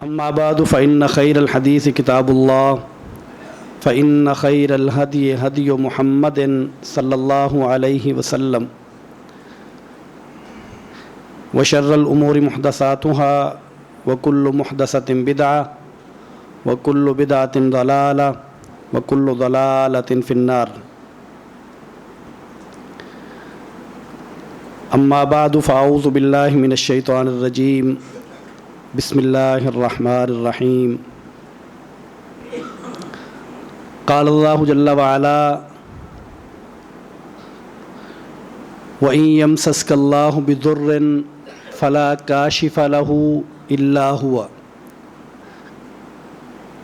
أما بعد فإن خير الحديث كتاب الله فإن خير الهدي هدي محمد صلى الله عليه وسلم وشر الأمور محدثاتها وكل محدثة بدعة وكل بدعة ضلالة وكل ضلالة في النار. أما بعد فأعوذ بالله من الشيطان الرجيم. بسم اللہ الرحمن الرحیم. قال اللہ جل وعلا وَإِن يَمْسَسْكَ اللَّهُ بِضُرٍّ فَلَا كَاشِفَ لَهُ إِلَّا هُوَ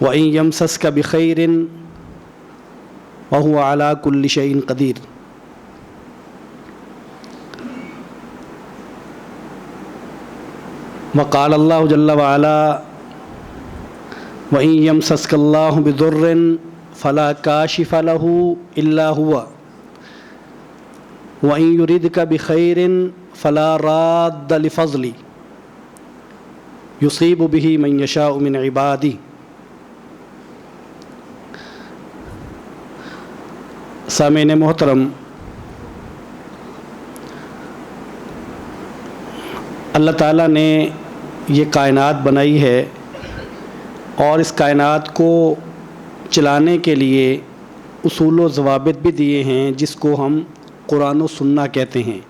وَإِن يَمْسَسْكَ بِخَيْرٍ وَهُوَ عَلَى كُلِّ شَيْءٍ قَدِيرٌ. وقال اللہ جل وعلا وَإِن يَمْسَسْكَ اللَّهُ بِضُرٍّ فَلَا كَاشِفَ لَهُ إِلَّا هُوَ وَإِن يُرِدْكَ بِخَيْرٍ فَلَا رَادَّ لِفَضْلِهِ يُصِيبُ بِهِ مَن يَشَاءُ مِنْ عِبَادِهِ. سامعین محترم، اللہ تعالیٰ نے یہ کائنات بنائی ہے اور اس کائنات کو چلانے کے لیے اصول و ضوابط بھی دیے ہیں جس کو ہم قرآن و سنہ کہتے ہیں.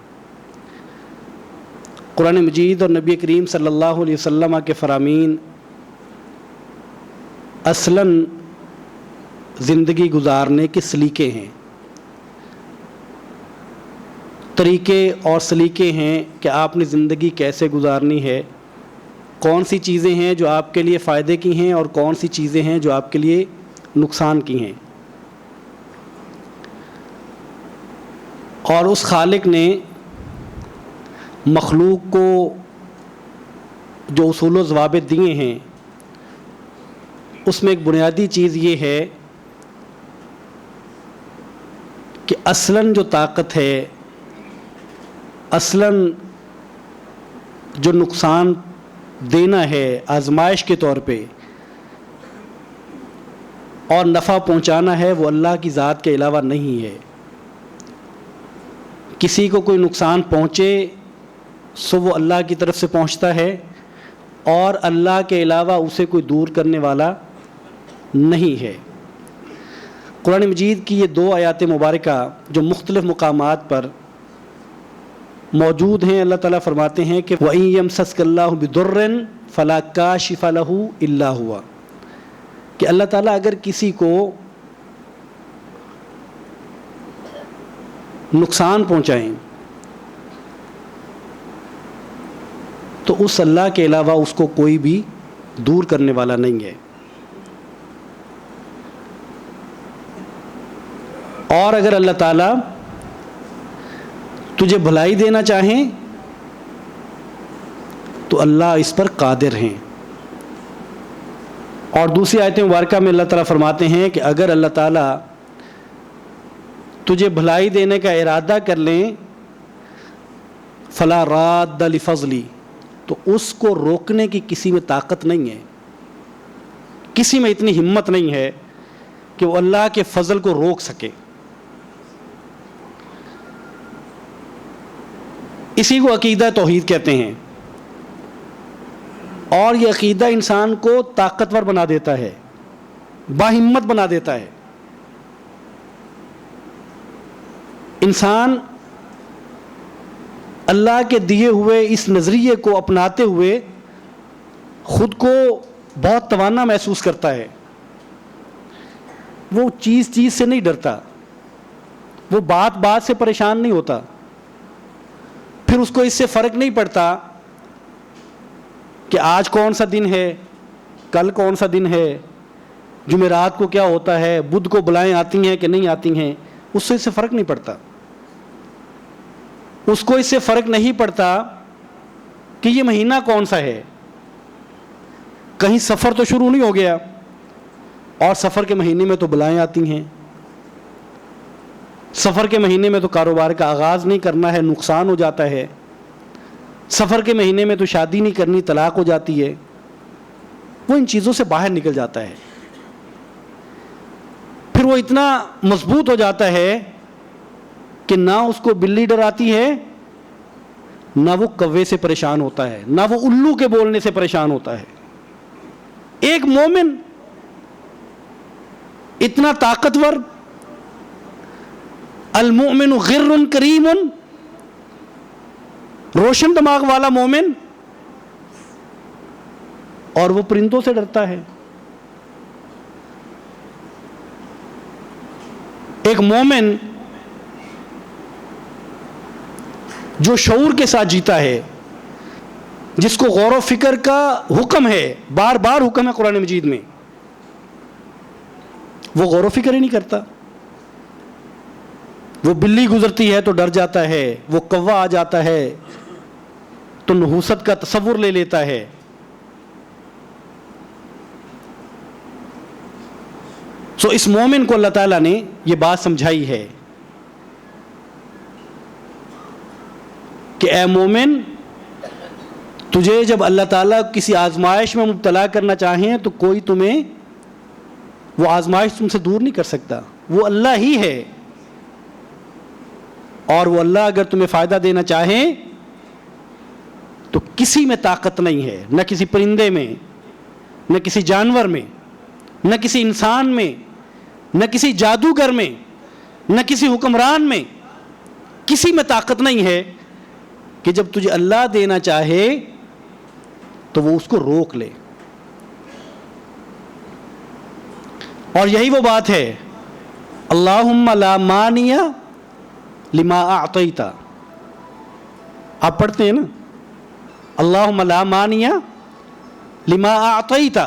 قرآن مجید اور نبی کریم صلی اللہ علیہ وسلم کے فرامین اصلاً زندگی گزارنے کے سلیقے ہیں، طریقے اور سلیقے ہیں کہ آپ نے زندگی کیسے گزارنی ہے، کون سی چیزیں ہیں جو آپ کے لیے فائدے کی ہیں اور کون سی چیزیں ہیں جو آپ کے لیے نقصان کی ہیں. اور اس خالق نے مخلوق کو جو اصول و ضوابط دیے ہیں اس میں ایک بنیادی چیز یہ ہے کہ اصلاً جو طاقت ہے، اصلاً جو نقصان دینا ہے آزمائش کے طور پہ اور نفع پہنچانا ہے، وہ اللہ کی ذات کے علاوہ نہیں ہے. کسی کو کوئی نقصان پہنچے سو وہ اللہ کی طرف سے پہنچتا ہے اور اللہ کے علاوہ اسے کوئی دور کرنے والا نہیں ہے. قرآن مجید کی یہ دو آیات مبارکہ جو مختلف مقامات پر موجود ہیں، اللہ تعالیٰ فرماتے ہیں کہ وَإِن يَمْسَسْكَ اللَّهُ بِضُرٍّ فَلَا كَاشِفَ لَهُ إِلَّا هُوَ، کہ اللہ تعالیٰ اگر کسی کو نقصان پہنچائیں تو اس اللہ کے علاوہ اس کو کوئی بھی دور کرنے والا نہیں ہے. اور اگر اللہ تعالیٰ تجھے بھلائی دینا چاہیں تو اللہ اس پر قادر ہیں. اور دوسری آیت مبارکہ میں اللہ تعالیٰ فرماتے ہیں کہ اگر اللہ تعالیٰ تجھے بھلائی دینے کا ارادہ کر لیں فلا راد لفضلی، تو اس کو روکنے کی کسی میں طاقت نہیں ہے، کسی میں اتنی ہمت نہیں ہے کہ وہ اللہ کے فضل کو روک سکے. اسی کو عقیدہ توحید کہتے ہیں. اور یہ عقیدہ انسان کو طاقتور بنا دیتا ہے، باہمت بنا دیتا ہے. انسان اللہ کے دیے ہوئے اس نظریے کو اپناتے ہوئے خود کو بہت توانا محسوس کرتا ہے. وہ چیز سے نہیں ڈرتا، وہ بات سے پریشان نہیں ہوتا، پھر اس کو اس سے فرق نہیں پڑتا کہ آج کون سا دن ہے، کل کون سا دن ہے، جمعرات کو کیا ہوتا ہے، بدھ کو بلائیں آتی ہیں کہ نہیں آتی ہیں، اس سے فرق نہیں پڑتا. اس کو اس سے فرق نہیں پڑتا کہ یہ مہینہ کون سا ہے، کہیں سفر تو شروع نہیں ہو گیا، اور سفر کے مہینے میں تو بلائیں آتی ہیں، سفر کے مہینے میں تو کاروبار کا آغاز نہیں کرنا ہے، نقصان ہو جاتا ہے، سفر کے مہینے میں تو شادی نہیں کرنی، طلاق ہو جاتی ہے. وہ ان چیزوں سے باہر نکل جاتا ہے. پھر وہ اتنا مضبوط ہو جاتا ہے کہ نہ اس کو بلی ڈراتی ہے، نہ وہ کوے سے پریشان ہوتا ہے، نہ وہ الو کے بولنے سے پریشان ہوتا ہے. ایک مومن اتنا طاقتور، المؤمن غر کریم، روشن دماغ والا مومن، اور وہ پرندوں سے ڈرتا ہے. ایک مومن جو شعور کے ساتھ جیتا ہے، جس کو غور و فکر کا حکم ہے، بار بار حکم ہے قرآن مجید میں، وہ غور و فکر ہی نہیں کرتا. وہ بلی گزرتی ہے تو ڈر جاتا ہے، وہ کوا آ جاتا ہے تو نحوست کا تصور لے لیتا ہے. سو اس مومن کو اللہ تعالیٰ نے یہ بات سمجھائی ہے کہ اے مومن، تجھے جب اللہ تعالیٰ کسی آزمائش میں مبتلا کرنا چاہیں تو کوئی تمہیں وہ آزمائش تم سے دور نہیں کر سکتا. وہ اللہ ہی ہے، اور وہ اللہ اگر تمہیں فائدہ دینا چاہے تو کسی میں طاقت نہیں ہے، نہ کسی پرندے میں، نہ کسی جانور میں، نہ کسی انسان میں، نہ کسی جادوگر میں، نہ کسی حکمران میں. کسی میں طاقت نہیں ہے کہ جب تجھے اللہ دینا چاہے تو وہ اس کو روک لے. اور یہی وہ بات ہے، اللہم لا مانع لما اعطیت. آپ پڑھتے ہیں نا، اللہم لا مانع لما اعطیت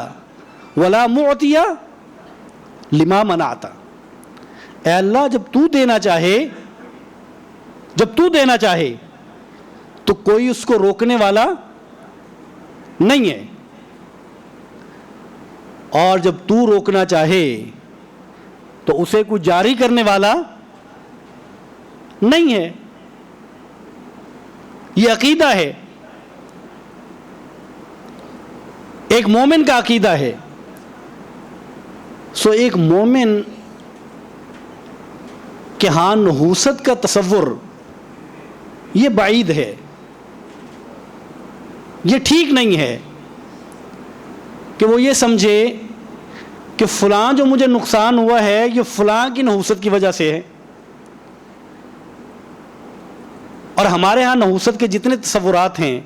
ولا معطی لما منعت. اے اللہ، جب تو دینا چاہے تو کوئی اس کو روکنے والا نہیں ہے، اور جب تو روکنا چاہے تو اسے کچھ جاری کرنے والا نہیں ہے. یہ عقیدہ ہے، ایک مومن کا عقیدہ ہے. سو ایک مومن کہ ہاں نحوست کا تصور یہ بعید ہے، یہ ٹھیک نہیں ہے کہ وہ یہ سمجھے کہ فلاں جو مجھے نقصان ہوا ہے یہ فلاں کی نحوست کی وجہ سے ہے. اور ہمارے ہاں نحوست کے جتنے تصورات ہیں،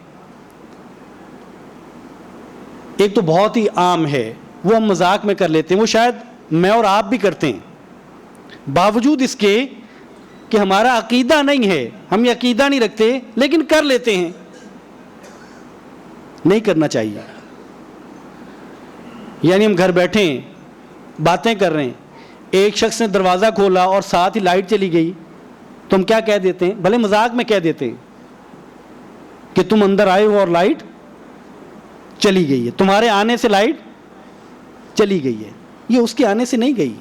ایک تو بہت ہی عام ہے، وہ ہم مذاق میں کر لیتے ہیں، وہ شاید میں اور آپ بھی کرتے ہیں، باوجود اس کے کہ ہمارا عقیدہ نہیں ہے، ہم یہ عقیدہ نہیں رکھتے، لیکن کر لیتے ہیں. نہیں کرنا چاہیے. یعنی ہم گھر بیٹھے ہیں، باتیں کر رہے ہیں، ایک شخص نے دروازہ کھولا اور ساتھ ہی لائٹ چلی گئی تو ہم کیا کہہ دیتے ہیں؟ بھلے مذاق میں کہہ دیتے ہیں کہ تم اندر آئے ہو اور لائٹ چلی گئی ہے، تمہارے آنے سے لائٹ چلی گئی ہے. یہ اس کے آنے سے نہیں گئی.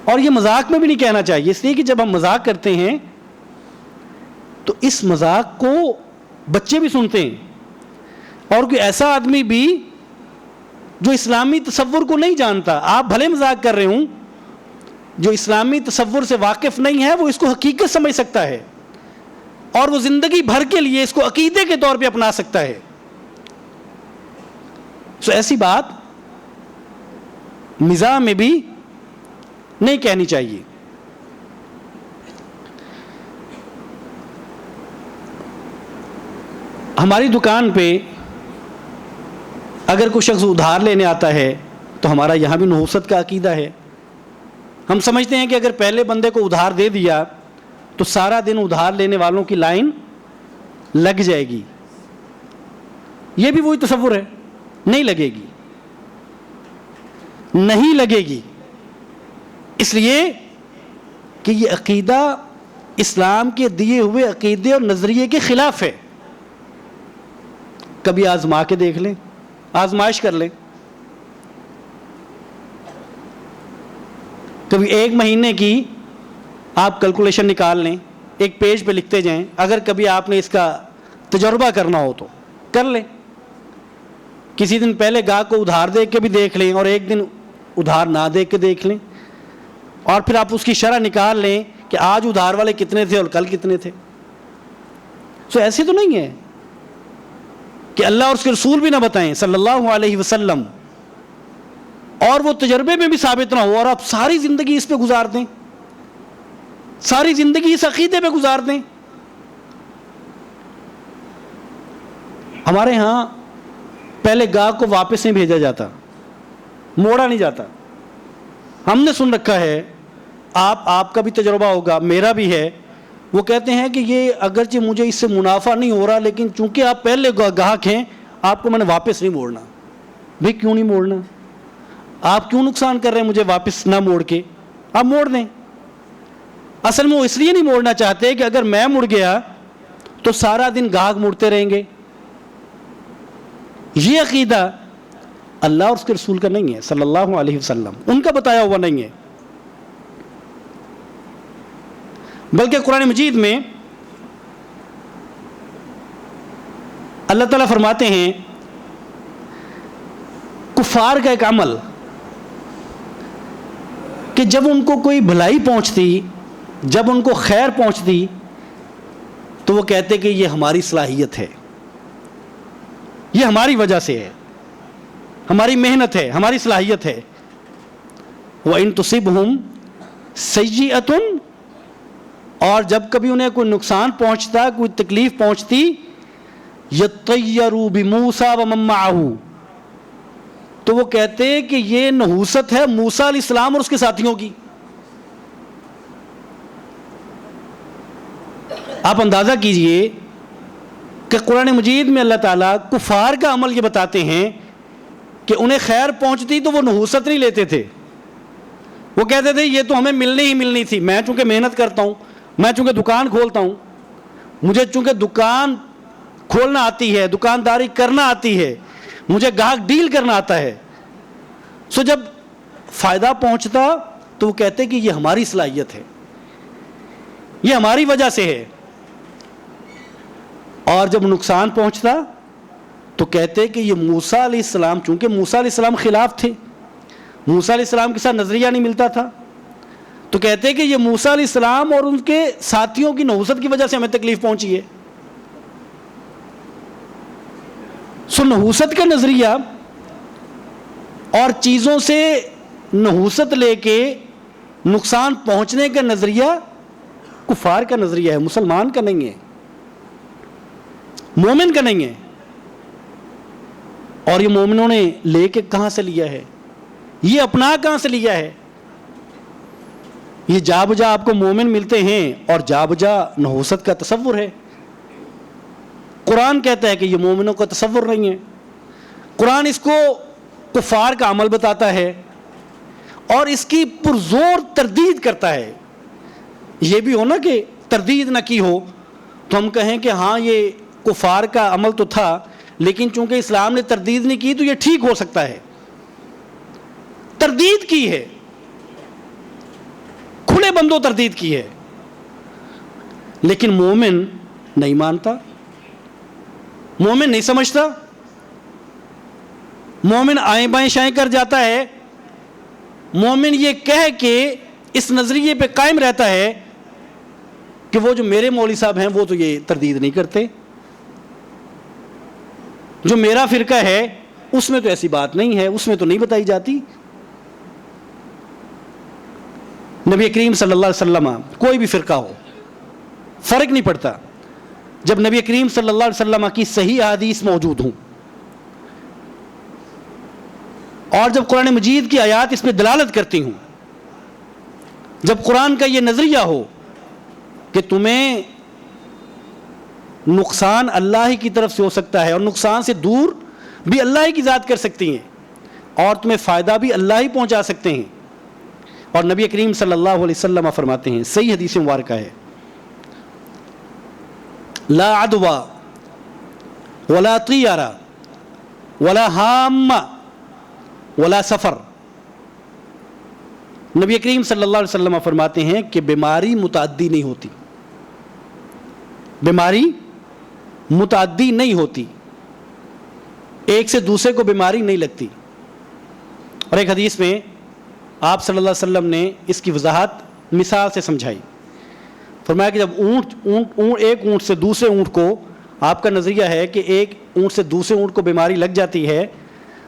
اور یہ مذاق میں بھی نہیں کہنا چاہیے، اس لیے کہ جب ہم مذاق کرتے ہیں تو اس مذاق کو بچے بھی سنتے ہیں، اور کوئی ایسا آدمی بھی جو اسلامی تصور کو نہیں جانتا، آپ بھلے مذاق کر رہے ہوں، جو اسلامی تصور سے واقف نہیں ہے وہ اس کو حقیقت سمجھ سکتا ہے، اور وہ زندگی بھر کے لیے اس کو عقیدے کے طور پہ اپنا سکتا ہے. سو ایسی بات مزاح میں بھی نہیں کہنی چاہیے. ہماری دکان پہ اگر کوئی شخص ادھار لینے آتا ہے تو ہمارا یہاں بھی نحوست کا عقیدہ ہے. ہم سمجھتے ہیں کہ اگر پہلے بندے کو ادھار دے دیا تو سارا دن ادھار لینے والوں کی لائن لگ جائے گی. یہ بھی وہی تصور ہے، نہیں لگے گی، نہیں لگے گی، اس لیے کہ یہ عقیدہ اسلام کے دیے ہوئے عقیدے اور نظریے کے خلاف ہے. کبھی آزما کے دیکھ لیں، آزمائش کر لیں. کبھی 1 مہینے کی آپ کیلکولیشن نکال لیں، ایک پیج پہ لکھتے جائیں. اگر کبھی آپ نے اس کا تجربہ کرنا ہو تو کر لیں. کسی دن پہلے گاہک کو ادھار دے کے بھی دیکھ لیں اور ایک دن ادھار نہ دے کے دیکھ لیں, اور پھر آپ اس کی شرح نکال لیں کہ آج ادھار والے کتنے تھے اور کل کتنے تھے. سو ایسے تو نہیں ہے کہ اللہ اور اس کے رسول بھی نہ بتائیں صلی اللہ علیہ وسلم, اور وہ تجربے میں بھی ثابت نہ ہو, اور آپ ساری زندگی اس پہ گزار دیں, ساری زندگی اس عقیدے پہ گزار دیں. ہمارے ہاں پہلے گاہک کو واپس نہیں بھیجا جاتا, موڑا نہیں جاتا. ہم نے سن رکھا ہے, آپ کا بھی تجربہ ہوگا, میرا بھی ہے, وہ کہتے ہیں کہ یہ اگرچہ مجھے اس سے منافع نہیں ہو رہا, لیکن چونکہ آپ پہلے گاہک ہیں آپ کو میں نے واپس نہیں موڑنا. بھئی کیوں نہیں موڑنا؟ آپ کیوں نقصان کر رہے ہیں مجھے واپس نہ موڑ کے؟ آپ موڑ دیں. اصل میں وہ اس لیے نہیں موڑنا چاہتے کہ اگر میں مڑ گیا تو سارا دن گاہک مڑتے رہیں گے. یہ عقیدہ اللہ اور اس کے رسول کا نہیں ہے صلی اللہ علیہ وسلم, ان کا بتایا ہوا نہیں ہے. بلکہ قرآن مجید میں اللہ تعالیٰ فرماتے ہیں کفار کا ایک عمل کہ جب ان کو کوئی بھلائی پہنچتی, جب ان کو خیر پہنچتی, تو وہ کہتے کہ یہ ہماری صلاحیت ہے, یہ ہماری وجہ سے ہے, ہماری محنت ہے, ہماری صلاحیت ہے. وَإِن تُصِبْهُمْ سَيِّئَةٌ, اور جب کبھی انہیں کوئی نقصان پہنچتا, کوئی تکلیف پہنچتی, يَطَّيَّرُوا بِمُوسَىٰ وَمَن مَّعَهُ, تو وہ کہتے کہ یہ نحوست ہے موسیٰ علیہ السلام اور اس کے ساتھیوں کی. آپ اندازہ کیجئے کہ قرآن مجید میں اللہ تعالیٰ کفار کا عمل یہ بتاتے ہیں کہ انہیں خیر پہنچتی تو وہ نحوست نہیں لیتے تھے. وہ کہتے تھے یہ تو ہمیں ملنی ہی ملنی تھی, میں چونکہ محنت کرتا ہوں, میں چونکہ دکان کھولتا ہوں, مجھے چونکہ دکان کھولنا آتی ہے, دکانداری کرنا آتی ہے, مجھے گاہک ڈیل کرنا آتا ہے, سو جب فائدہ پہنچتا تو وہ کہتے کہ یہ ہماری صلاحیت ہے, یہ ہماری وجہ سے ہے. اور جب نقصان پہنچتا تو کہتے کہ یہ موسیٰ علیہ السلام, چونکہ موسیٰ علیہ السلام خلاف تھے, موسیٰ علیہ السلام کے ساتھ نظریہ نہیں ملتا تھا, تو کہتے کہ یہ موسیٰ علیہ السلام اور ان کے ساتھیوں کی نحوست کی وجہ سے ہمیں تکلیف پہنچی ہے. سو نحوست کا نظریہ اور چیزوں سے نحوست لے کے نقصان پہنچنے کا نظریہ کفار کا نظریہ ہے, مسلمان کا نہیں ہے, مومن کا نہیں ہے. اور یہ مومنوں نے لے کے کہاں سے لیا ہے, یہ اپنا کہاں سے لیا ہے؟ یہ جا بجا آپ کو مومن ملتے ہیں اور جا بجا نحوست کا تصور ہے. قرآن کہتا ہے کہ یہ مومنوں کا تصور نہیں ہے. قرآن اس کو کفار کا عمل بتاتا ہے اور اس کی پرزور تردید کرتا ہے. یہ بھی ہو نا کہ تردید نہ کی ہو تو ہم کہیں کہ ہاں یہ کفار کا عمل تو تھا, لیکن چونکہ اسلام نے تردید نہیں کی تو یہ ٹھیک ہو سکتا ہے. تردید کی ہے, کھلے بندوں تردید کی ہے, لیکن مومن نہیں مانتا, مومن نہیں سمجھتا, مومن آئیں بائیں شائیں کر جاتا ہے. مومن یہ کہہ کے اس نظریے پہ قائم رہتا ہے کہ وہ جو میرے مولوی صاحب ہیں وہ تو یہ تردید نہیں کرتے, جو میرا فرقہ ہے اس میں تو ایسی بات نہیں ہے, اس میں تو نہیں بتائی جاتی. نبی کریم صلی اللہ علیہ وسلم, کوئی بھی فرقہ ہو فرق نہیں پڑتا, جب نبی کریم صلی اللہ علیہ وسلم کی صحیح احادیث موجود ہوں اور جب قرآن مجید کی آیات اس پہ دلالت کرتی ہوں, جب قرآن کا یہ نظریہ ہو کہ تمہیں نقصان اللہ ہی کی طرف سے ہو سکتا ہے اور نقصان سے دور بھی اللہ ہی کی ذات کر سکتی ہیں اور تمہیں فائدہ بھی اللہ ہی پہنچا سکتے ہیں. اور نبی کریم صلی اللہ علیہ وسلم فرماتے ہیں, صحیح حدیث مبارکہ ہے, لا عدوى ولا طیارہ ولا حامہ ولا سفر. نبی کریم صلی اللہ علیہ وسلم فرماتے ہیں کہ بیماری متعدی نہیں ہوتی, بیماری متعدی نہیں ہوتی, ایک سے دوسرے کو بیماری نہیں لگتی. اور ایک حدیث میں آپ صلی اللہ علیہ وسلم نے اس کی وضاحت مثال سے سمجھائی. فرمایا کہ جب ایک اونٹ سے دوسرے اونٹ کو، آپ کا نظریہ ہے کہ ایک اونٹ سے دوسرے اونٹ کو بیماری لگ جاتی ہے،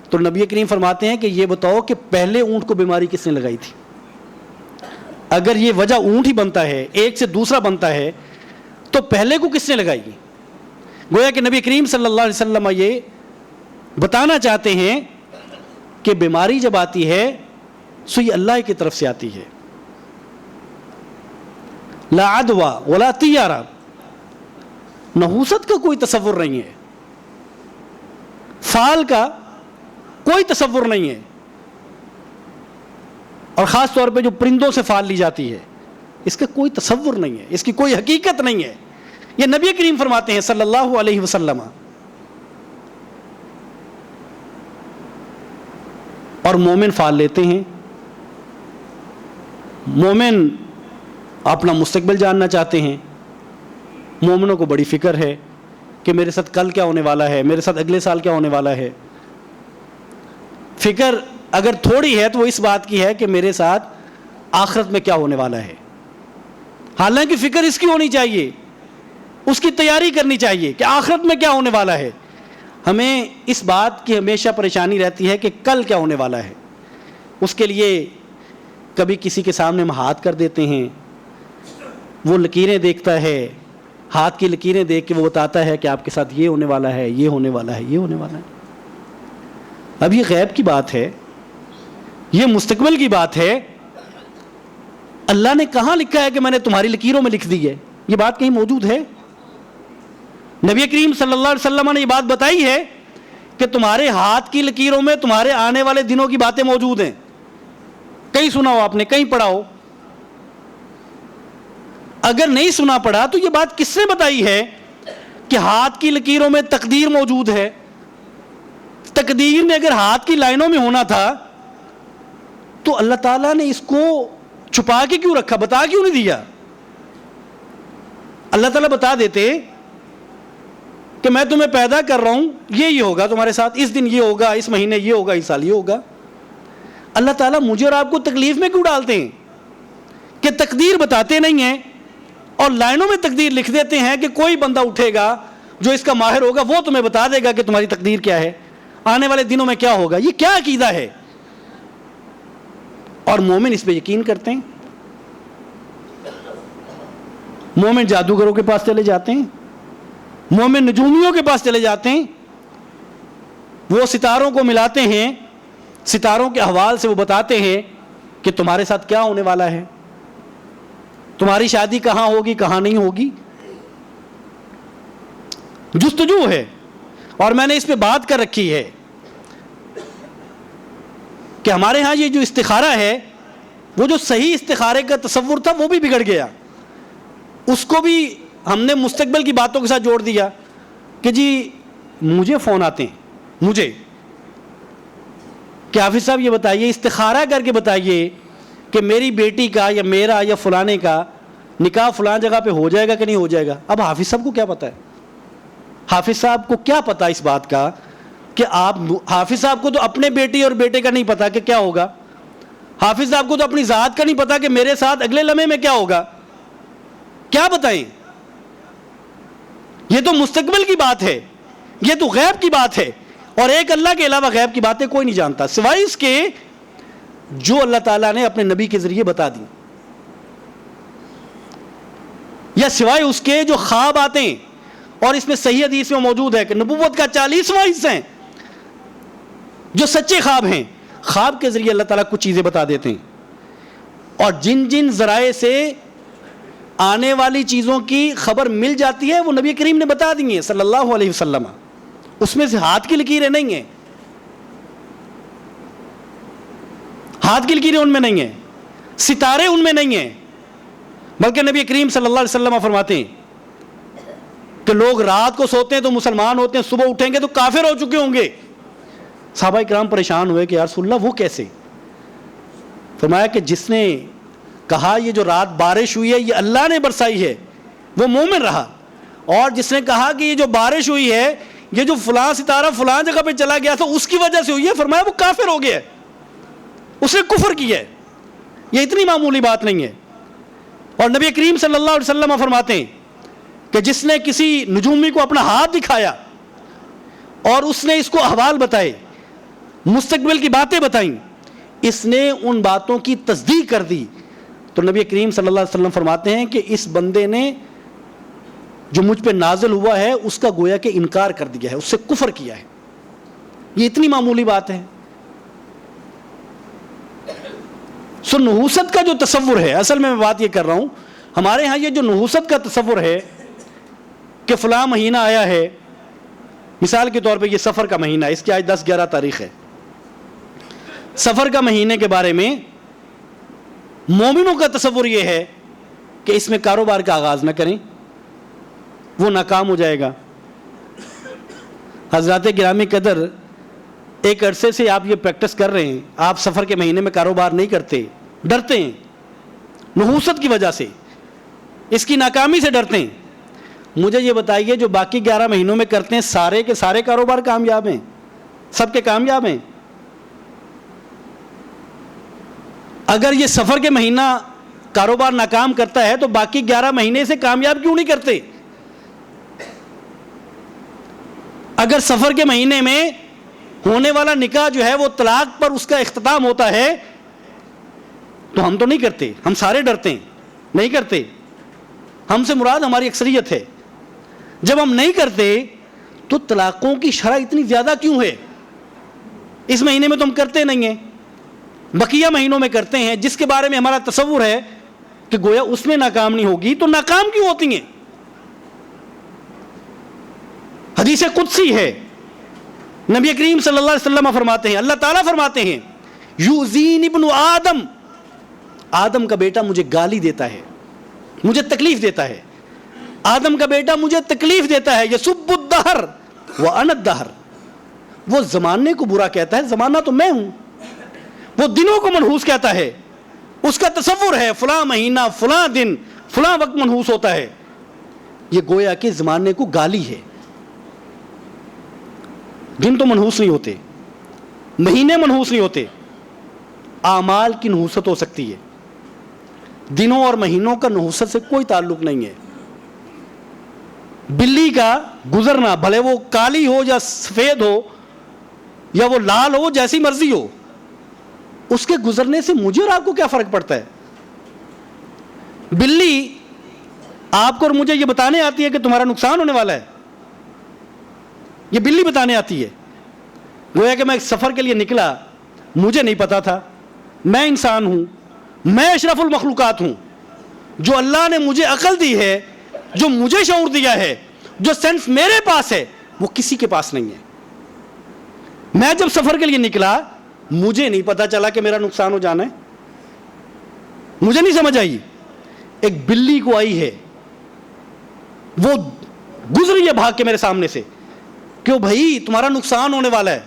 تو نبی کریم فرماتے ہیں کہ یہ بتاؤ کہ پہلے اونٹ کو بیماری کس نے لگائی تھی؟ اگر یہ وجہ اونٹ ہی بنتا ہے، ایک سے دوسرا بنتا ہے، تو پہلے کو کس نے لگائی؟ گویا کہ نبی کریم صلی اللہ علیہ وسلم یہ بتانا چاہتے ہیں کہ بیماری جب آتی ہے سو یہ اللہ کی طرف سے آتی ہے. لا عدوى ولا طیارہ، نحوست کا کوئی تصور نہیں ہے، فال کا کوئی تصور نہیں ہے، اور خاص طور پہ جو پرندوں سے فال لی جاتی ہے اس کا کوئی تصور نہیں ہے، اس کی کوئی حقیقت نہیں ہے. یہ نبی کریم فرماتے ہیں صلی اللہ علیہ وسلم. اور مومن فال لیتے ہیں. مومن اپنا مستقبل جاننا چاہتے ہیں. مومنوں کو بڑی فکر ہے کہ میرے ساتھ کل کیا ہونے والا ہے، میرے ساتھ اگلے سال کیا ہونے والا ہے. فکر اگر تھوڑی ہے تو وہ اس بات کی ہے کہ میرے ساتھ آخرت میں کیا ہونے والا ہے. حالانکہ فکر اس کی ہونی چاہیے، اس کی تیاری کرنی چاہیے کہ آخرت میں کیا ہونے والا ہے. ہمیں اس بات کی ہمیشہ پریشانی رہتی ہے کہ کل کیا ہونے والا ہے. اس کے لیے کبھی کسی کے سامنے ہم ہاتھ کر دیتے ہیں، وہ لکیریں دیکھتا ہے، ہاتھ کی لکیریں دیکھ کے وہ بتاتا ہے کہ آپ کے ساتھ یہ ہونے والا ہے، یہ ہونے والا ہے، یہ ہونے والا ہے. اب یہ غیب کی بات ہے، یہ مستقبل کی بات ہے. اللہ نے کہاں لکھا ہے کہ میں نے تمہاری لکیروں میں لکھ دی ہے؟ یہ بات کہیں موجود ہے؟ نبی کریم صلی اللہ علیہ وسلم نے یہ بات بتائی ہے کہ تمہارے ہاتھ کی لکیروں میں تمہارے آنے والے دنوں کی باتیں موجود ہیں. کہیں سنا ہو آپ نے، کہیں پڑھا ہو؟ اگر نہیں سنا پڑا تو یہ بات کس نے بتائی ہے کہ ہاتھ کی لکیروں میں تقدیر موجود ہے؟ تقدیر میں اگر ہاتھ کی لائنوں میں ہونا تھا تو اللہ تعالیٰ نے اس کو چھپا کے کیوں رکھا، بتا کیوں نہیں دیا؟ اللہ تعالیٰ بتا دیتے کہ میں تمہیں پیدا کر رہا ہوں، یہ ہوگا تمہارے ساتھ، اس دن یہ ہوگا، اس مہینے یہ ہوگا، اس سال یہ ہوگا. اللہ تعالیٰ مجھے اور آپ کو تکلیف میں کیوں ڈالتے ہیں کہ تقدیر بتاتے نہیں ہیں اور لائنوں میں تقدیر لکھ دیتے ہیں کہ کوئی بندہ اٹھے گا جو اس کا ماہر ہوگا، وہ تمہیں بتا دے گا کہ تمہاری تقدیر کیا ہے، آنے والے دنوں میں کیا ہوگا. یہ کیا عقیدہ ہے؟ اور مومن اس پہ یقین کرتے ہیں. مومن جادوگروں کے پاس چلے جاتے ہیں، مومن نجومیوں کے پاس چلے جاتے ہیں، وہ ستاروں کو ملاتے ہیں، ستاروں کے احوال سے وہ بتاتے ہیں کہ تمہارے ساتھ کیا ہونے والا ہے، تمہاری شادی کہاں ہوگی، کہاں نہیں ہوگی. جستجو ہے. اور میں نے اس پہ بات کر رکھی ہے کہ ہمارے ہاں یہ جو استخارہ ہے، وہ جو صحیح استخارے کا تصور تھا وہ بھی بگڑ گیا. اس کو بھی ہم نے مستقبل کی باتوں کے ساتھ جوڑ دیا کہ جی مجھے فون آتے ہیں، مجھے کہ حافظ صاحب یہ بتائیے، استخارہ کر کے بتائیے کہ میری بیٹی کا یا میرا یا فلانے کا نکاح فلان جگہ پہ ہو جائے گا کہ نہیں ہو جائے گا. اب حافظ صاحب کو کیا پتہ ہے؟ حافظ صاحب کو کیا پتہ اس بات کا کہ حافظ صاحب کو تو اپنے بیٹی اور بیٹے کا نہیں پتا کہ کیا ہوگا. حافظ صاحب کو تو اپنی ذات کا نہیں پتا کہ میرے ساتھ اگلے لمحے میں کیا ہوگا. کیا بتائیں؟ یہ تو مستقبل کی بات ہے، یہ تو غیب کی بات ہے. اور ایک اللہ کے علاوہ غیب کی باتیں کوئی نہیں جانتا سوائے اس کے جو اللہ تعالیٰ نے اپنے نبی کے ذریعے بتا دی، یا سوائے اس کے جو خواب آتے ہیں. اور اس میں صحیح حدیث میں موجود ہے کہ نبوت کا 40واں حصہ ہیں جو سچے خواب ہیں. خواب کے ذریعے اللہ تعالیٰ کچھ چیزیں بتا دیتے ہیں، اور جن جن ذرائع سے آنے والی چیزوں کی خبر مل جاتی ہے وہ نبی کریم نے بتا دی ہیں صلی اللہ علیہ وسلم. اس میں سے ہاتھ کی لکیریں نہیں ہیں، ہاتھ کی لکیریں ان میں نہیں ہیں، ستارے ان میں نہیں ہیں، بلکہ نبی کریم صلی اللہ علیہ وسلم فرماتے ہیں کہ لوگ رات کو سوتے ہیں تو مسلمان ہوتے ہیں، صبح اٹھیں گے تو کافر ہو چکے ہوں گے. صحابہ کرام پریشان ہوئے کہ یا رسول اللہ وہ کیسے؟ فرمایا کہ جس نے کہا یہ جو رات بارش ہوئی ہے یہ اللہ نے برسائی ہے وہ مومن رہا، اور جس نے کہا کہ یہ جو بارش ہوئی ہے یہ جو فلاں ستارہ فلاں جگہ پہ چلا گیا تھا اس کی وجہ سے ہوئی ہے، فرمایا وہ کافر ہو گیا ہے، اس نے کفر کیا ہے. یہ اتنی معمولی بات نہیں ہے. اور نبی کریم صلی اللہ علیہ وسلم فرماتے ہیں کہ جس نے کسی نجومی کو اپنا ہاتھ دکھایا اور اس نے اس کو احوال بتائے، مستقبل کی باتیں بتائیں، اس نے ان باتوں کی تصدیق کر دی، تو نبی کریم صلی اللہ علیہ وسلم فرماتے ہیں کہ اس بندے نے جو مجھ پہ نازل ہوا ہے اس کا گویا کہ انکار کر دیا ہے، اس سے کفر کیا ہے. یہ اتنی معمولی بات ہے. سو نحوست کا جو تصور ہے، اصل میں بات یہ کر رہا ہوں، ہمارے ہاں یہ جو نحوست کا تصور ہے کہ فلاں مہینہ آیا ہے، مثال کے طور پہ یہ سفر کا مہینہ، اس کی آج 10-11 تاریخ ہے. سفر کا مہینے کے بارے میں مومنوں کا تصور یہ ہے کہ اس میں کاروبار کا آغاز نہ کریں، وہ ناکام ہو جائے گا. حضرات گرامی قدر، ایک عرصے سے آپ یہ پریکٹس کر رہے ہیں، آپ سفر کے مہینے میں کاروبار نہیں کرتے، ڈرتے ہیں نحوست کی وجہ سے، اس کی ناکامی سے ڈرتے ہیں. مجھے یہ بتائیے جو باقی 11 مہینوں میں کرتے ہیں سارے کے سارے کاروبار کامیاب ہیں؟ سب کے کامیاب ہیں؟ اگر یہ سفر کے مہینہ کاروبار ناکام کرتا ہے تو باقی 11 مہینے سے کامیاب کیوں نہیں کرتے؟ اگر سفر کے مہینے میں ہونے والا نکاح جو ہے وہ طلاق پر اس کا اختتام ہوتا ہے تو ہم تو نہیں کرتے، ہم سارے ڈرتے ہیں، نہیں کرتے. ہم سے مراد ہماری اکثریت ہے. جب ہم نہیں کرتے تو طلاقوں کی شرح اتنی زیادہ کیوں ہے؟ اس مہینے میں تو ہم کرتے نہیں ہیں، بقیہ مہینوں میں کرتے ہیں، جس کے بارے میں ہمارا تصور ہے کہ گویا اس میں ناکام نہیں ہوگی، تو ناکام کیوں ہوتی ہیں؟ حدیث قدسی ہے، نبی کریم صلی اللہ علیہ وسلم فرماتے ہیں، اللہ تعالیٰ فرماتے ہیں یوزین ابن آدم، آدم کا بیٹا مجھے گالی دیتا ہے، مجھے تکلیف دیتا ہے. آدم کا بیٹا مجھے تکلیف دیتا ہے. یسب الدہر وانا الدہر، وہ زمانے کو برا کہتا ہے، زمانہ تو میں ہوں. وہ دنوں کو منحوس کہتا ہے، اس کا تصور ہے فلاں مہینہ فلاں دن فلاں وقت منحوس ہوتا ہے. یہ گویا کہ زمانے کو گالی ہے. دن تو منحوس نہیں ہوتے، مہینے منحوس نہیں ہوتے، اعمال کی نحوست ہو سکتی ہے. دنوں اور مہینوں کا نحوست سے کوئی تعلق نہیں ہے. بلی کا گزرنا، بھلے وہ کالی ہو یا سفید ہو یا وہ لال ہو، جیسی مرضی ہو، اس کے گزرنے سے مجھے اور آپ کو کیا فرق پڑتا ہے؟ بلی آپ کو اور مجھے یہ بتانے آتی ہے کہ تمہارا نقصان ہونے والا ہے، یہ بلی بتانے آتی ہے. گویا کہ میں ایک سفر کے لیے نکلا، مجھے نہیں پتا تھا، میں انسان ہوں، میں اشرف المخلوقات ہوں. جو اللہ نے مجھے عقل دی ہے، جو مجھے شعور دیا ہے، جو سینس میرے پاس ہے، وہ کسی کے پاس نہیں ہے. میں جب سفر کے لیے نکلا مجھے نہیں پتا چلا کہ میرا نقصان ہو جانا ہے، مجھے نہیں سمجھ آئی. ایک بلی کو آئی ہے، وہ گزری ہے بھاگ کے میرے سامنے سے کہ بھائی تمہارا نقصان ہونے والا ہے.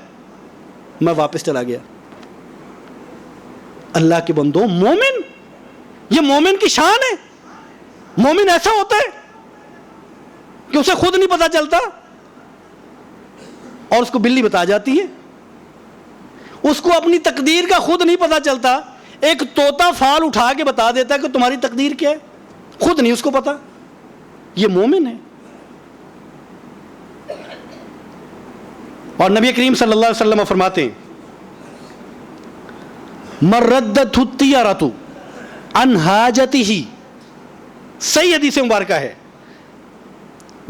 میں واپس چلا گیا. اللہ کے بندو، مومن، یہ مومن کی شان ہے. مومن ایسا ہوتا ہے کہ اسے خود نہیں پتا چلتا اور اس کو بلی بتا جاتی ہے. اس کو اپنی تقدیر کا خود نہیں پتا چلتا، ایک طوطا فال اٹھا کے بتا دیتا ہے کہ تمہاری تقدیر کیا ہے، خود نہیں اس کو پتا. یہ مومن ہے. اور نبی کریم صلی اللہ علیہ وسلم فرماتے ہیں مردت الطیارۃ عن حاجتہ، صحیح حدیث مبارکہ ہے،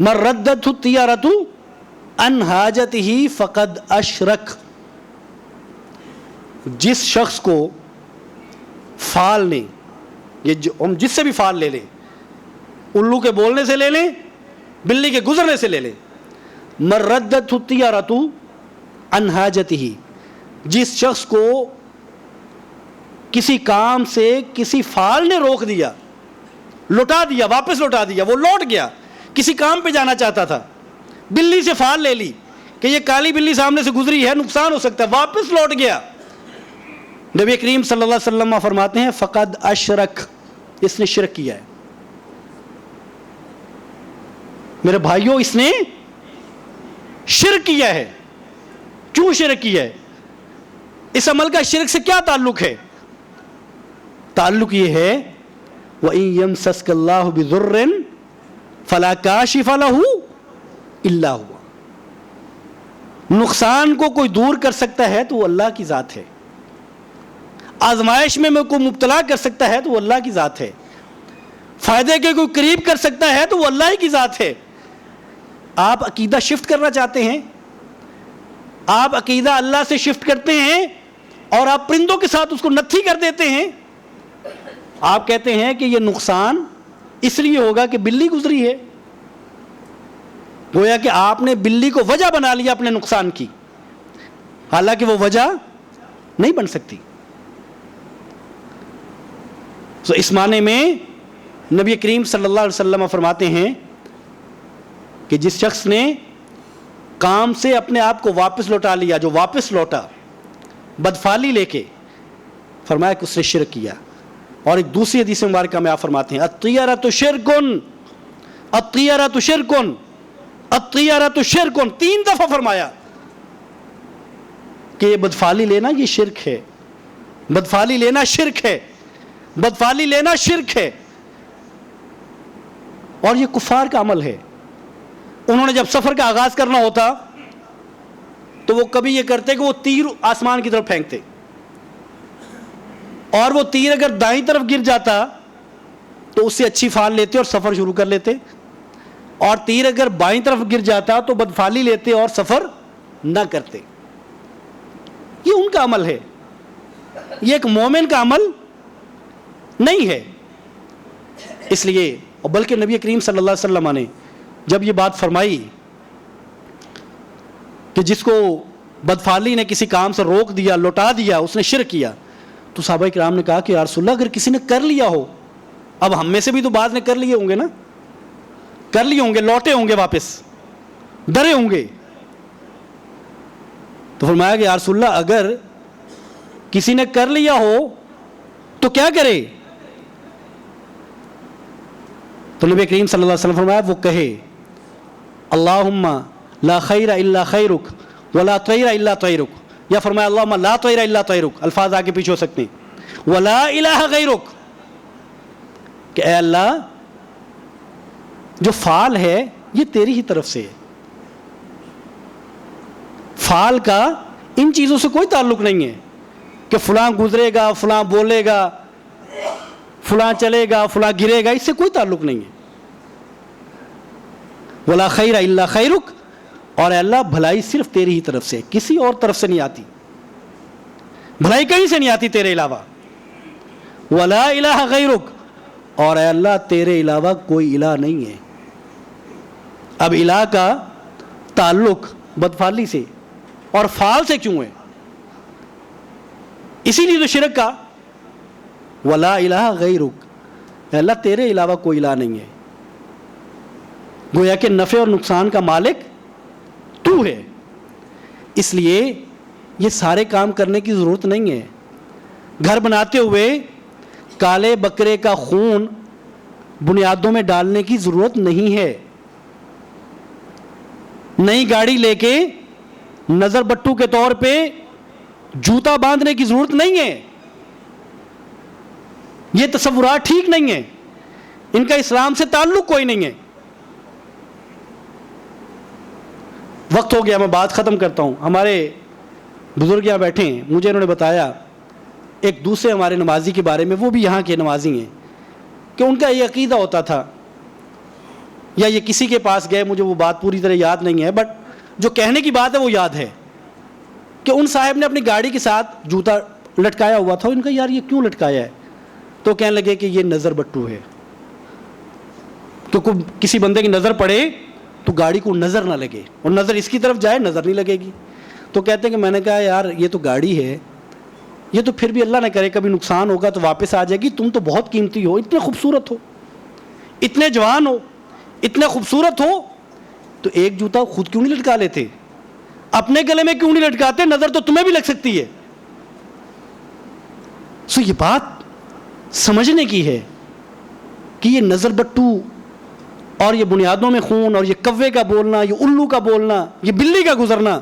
مردت الطیارۃ عن حاجتہ فقد اشرک. جس شخص کو فال نے، یہ جو ہم جس سے بھی فال لے لیں، الو کے بولنے سے لے لیں، بلی کے گزرنے سے لے لیں، مردت الطیارۃ عن حاجتہ، جس شخص کو کسی کام سے کسی فال نے روک دیا، لوٹا دیا، واپس لوٹا دیا، وہ لوٹ گیا، کسی کام پہ جانا چاہتا تھا، بلی سے فال لے لی کہ یہ کالی بلی سامنے سے گزری ہے، نقصان ہو سکتا ہے، واپس لوٹ گیا. نبی کریم صلی اللہ علیہ وسلم فرماتے ہیں فقد اشرک، اس نے شرک کیا ہے. میرے بھائیوں، اس نے شرک کیا ہے. کیوں شرک کیا ہے؟ اس عمل کا شرک سے کیا تعلق ہے؟ تعلق یہ ہے وَإِن يَمْسَسْكَ اللَّهُ بِضُرٍّ فَلَا كَاشِفَ لَهُ إِلَّا هُوَ. نقصان کو کوئی دور کر سکتا ہے تو وہ اللہ کی ذات ہے. آزمائش میں کوئی مبتلا کر سکتا ہے تو وہ اللہ کی ذات ہے. فائدے کے کوئی قریب کر سکتا ہے تو وہ اللہ ہی کی ذات ہے. آپ عقیدہ شفٹ کرنا چاہتے ہیں، آپ عقیدہ اللہ سے شفٹ کرتے ہیں اور آپ پرندوں کے ساتھ اس کو نتھی کر دیتے ہیں. آپ کہتے ہیں کہ یہ نقصان اس لیے ہوگا کہ بلی گزری ہے. گویا کہ آپ نے بلی کو وجہ بنا لیا اپنے نقصان کی، حالانکہ وہ وجہ نہیں بن سکتی. تو اس معنی میں نبی کریم صلی اللہ علیہ وسلم فرماتے ہیں کہ جس شخص نے کام سے اپنے آپ کو واپس لوٹا لیا، جو واپس لوٹا بدفعلی لے کے، فرمایا کہ اس نے شرک کیا. اور ایک دوسری حدیث مبارکہ میں آپ فرماتے ہیں الطیرۃ شرکن، الطیرۃ شرکن، الطیرۃ شرکن، 3 دفعہ فرمایا کہ یہ بدفعلی لینا یہ شرک ہے، بدفعلی لینا شرک ہے، بدفعلی لینا شرک ہے. اور یہ کفار کا عمل ہے. انہوں نے جب سفر کا آغاز کرنا ہوتا تو وہ کبھی یہ کرتے کہ وہ تیر آسمان کی طرف پھینکتے، اور وہ تیر اگر دائیں طرف گر جاتا تو اس سے اچھی فال لیتے اور سفر شروع کر لیتے، اور تیر اگر بائیں طرف گر جاتا تو بدفعلی لیتے اور سفر نہ کرتے. یہ ان کا عمل ہے، یہ ایک مومن کا عمل نہیں ہے. اس لیے اور بلکہ نبی کریم صلی اللہ علیہ وسلم نے جب یہ بات فرمائی کہ جس کو بدفعلی نے کسی کام سے روک دیا، لوٹا دیا، اس نے شرک کیا، تو صحابہ کرام نے کہا کہ یا رسول اللہ اگر کسی نے کر لیا ہو، اب ہم میں سے بھی تو بعض نے کر لیے ہوں گے نا، کر لیے ہوں گے، لوٹے ہوں گے واپس، ڈرے ہوں گے. تو فرمایا کہ یا رسول اللہ اگر کسی نے کر لیا ہو تو کیا کرے؟ تو نبی کریم صلی اللہ علیہ وسلم فرمایا وہ کہے اللہم لا خیر الا خیرک ولا طیر الا طیرک، یا فرمایا اللہم لا طیر الا طیرک، الفاظ آگے پیچھے ہو سکتے ہیں، ولا الہ غیرک، کہ اے اللہ جو فعل ہے یہ تیری ہی طرف سے ہے. فعل کا ان چیزوں سے کوئی تعلق نہیں ہے کہ فلاں گزرے گا، فلاں بولے گا، فلاں چلے گا، فلاں گرے گا، اس سے کوئی تعلق نہیں ہے. ولا خیر الا خیرک، اور اے اللہ بھلائی صرف تیری ہی طرف سے، کسی اور طرف سے نہیں آتی، بھلائی کہیں سے نہیں آتی تیرے علاوہ. ولا الہ غیرک، اور اے اللہ تیرے علاوہ کوئی الہ نہیں ہے. اب الہ کا تعلق بدفعلی سے اور فعل سے کیوں ہے؟ اسی لیے تو شرک کا ولا الہ غیرک، اے اللہ تیرے علاوہ کوئی الہ نہیں ہے. گویا کہ نفع اور نقصان کا مالک تو ہے. اس لیے یہ سارے کام کرنے کی ضرورت نہیں ہے. گھر بناتے ہوئے کالے بکرے کا خون بنیادوں میں ڈالنے کی ضرورت نہیں ہے. نئی گاڑی لے کے نظر بٹو کے طور پہ جوتا باندھنے کی ضرورت نہیں ہے. یہ تصورات ٹھیک نہیں ہیں، ان کا اسلام سے تعلق کوئی نہیں ہے. وقت ہو گیا، میں بات ختم کرتا ہوں. ہمارے بزرگ یہاں بیٹھے ہیں، مجھے انہوں نے بتایا ایک دوسرے ہمارے نمازی کے بارے میں، وہ بھی یہاں کے نمازی ہیں، کہ ان کا یہ عقیدہ ہوتا تھا، یا یہ کسی کے پاس گئے، مجھے وہ بات پوری طرح یاد نہیں ہے، بٹ جو کہنے کی بات ہے وہ یاد ہے، کہ ان صاحب نے اپنی گاڑی کے ساتھ جوتا لٹکایا ہوا تھا. ان کا یار یہ کیوں لٹکایا ہے؟ تو کہنے لگے کہ یہ نظر بٹو ہے، کیونکہ کسی بندے کی نظر پڑے تو گاڑی کو نظر نہ لگے، اور نظر اس کی طرف جائے نظر نہیں لگے گی. تو کہتے ہیں کہ میں نے کہا یار یہ تو گاڑی ہے، یہ تو پھر بھی اللہ نہ کرے کبھی نقصان ہوگا تو واپس آ جائے گی. تم تو بہت قیمتی ہو، اتنے خوبصورت ہو، اتنے جوان ہو، اتنے خوبصورت ہو، تو ایک جوتا خود کیوں نہیں لٹکا لیتے؟ اپنے گلے میں کیوں نہیں لٹکاتے؟ نظر تو تمہیں بھی لگ سکتی ہے. سو یہ بات سمجھنے کی ہے کہ یہ نظر بٹو اور یہ بنیادوں میں خون اور یہ کوے کا بولنا، یہ الو کا بولنا، یہ بلی کا گزرنا،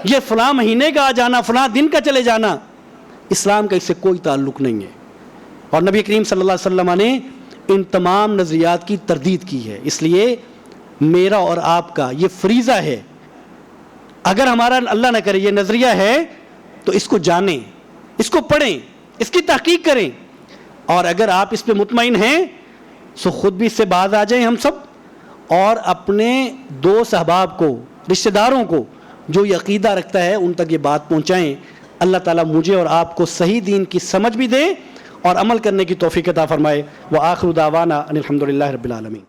یہ فلاں مہینے کا آ جانا، فلاں دن کا چلے جانا، اسلام کا اس سے کوئی تعلق نہیں ہے. اور نبی کریم صلی اللہ علیہ وسلم نے ان تمام نظریات کی تردید کی ہے. اس لیے میرا اور آپ کا یہ فریضہ ہے، اگر ہمارا اللہ نہ کرے یہ نظریہ ہے تو اس کو جانیں، اس کو پڑھیں، اس کی تحقیق کریں، اور اگر آپ اس پہ مطمئن ہیں سو خود بھی اس سے باز آ جائیں ہم سب، اور اپنے دوست احباب کو، رشتہ داروں کو جو یہ عقیدہ رکھتا ہے ان تک یہ بات پہنچائیں. اللہ تعالیٰ مجھے اور آپ کو صحیح دین کی سمجھ بھی دے اور عمل کرنے کی توفیق عطا فرمائے. وآخر دعوانا ان الحمد للہ رب العالمین.